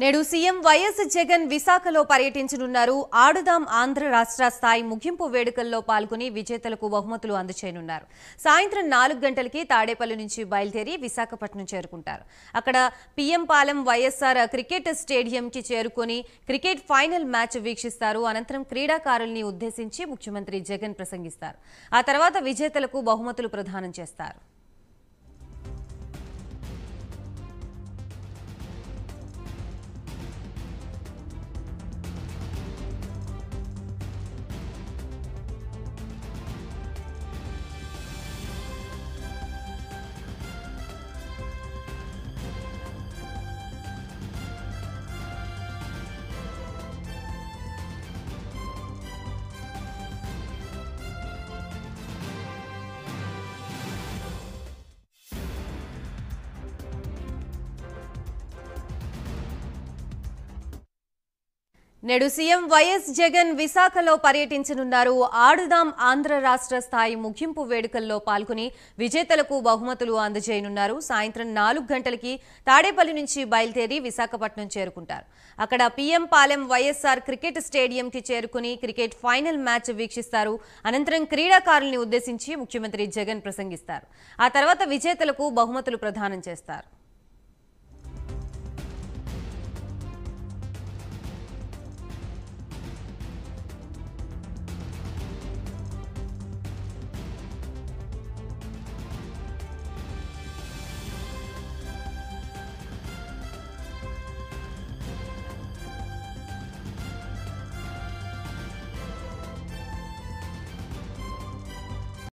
నేడు CM YS Jagan విశాఖలో పర్యటించనున్నారు. ఆడుదాం ఆంధ్ర రాష్ట్ర స్థాయి ముగింపు వేడుకల్లో పాల్గొని విజేతలకు బహుమతులు అందజేయనున్నారు. సాయంత్రం 4 గంటలకి తాడేపల్లి నుంచి బయలుదేరి విశాఖపట్నం చేరుకుంటారు. అక్కడ పీఎం పాలెం వైఎస్ఆర్ క్రికెట్ స్టేడియంకి చేరుకొని క్రికెట్ ఫైనల్ మ్యాచ్ వీక్షిస్తారు. అనంతరం క్రీడాకారుల్ని ఉద్దేశించి ముఖ్యమంత్రి జగన్ ప్రసంగిస్తారు. ఆ తర్వాత విజేతలకు బహుమతులు ప్రదానం చేస్తారు. నేడు సీఎం వైఎస్ జగన్ విశాఖలో పర్యటించనున్నారు. ఆడుదాం ఆంధ్ర రాష్ట్ర స్థాయి ముగింపు వేడుకల్లో పాల్గొని విజేతలకు బహుమతులు అందజేయనున్నారు. సాయంత్రం 4 గంటలకి తాడేపల్లి నుంచి బయలుదేరి విశాఖపట్నం చేరుకుంటారు. అక్కడ పీఎం పాలెం వైఎస్ఆర్ క్రికెట్ స్టేడియంకి చేరుకుని క్రికెట్ ఫైనల్ మ్యాచ్ వీక్షిస్తారు. అనంతరం క్రీడాకారుల్ని ఉద్దేశించి ముఖ్యమంత్రి జగన్ ప్రసంగిస్తారు. ఆ తర్వాత విజేతలకు బహుమతులు ప్రదానం చేస్తారు.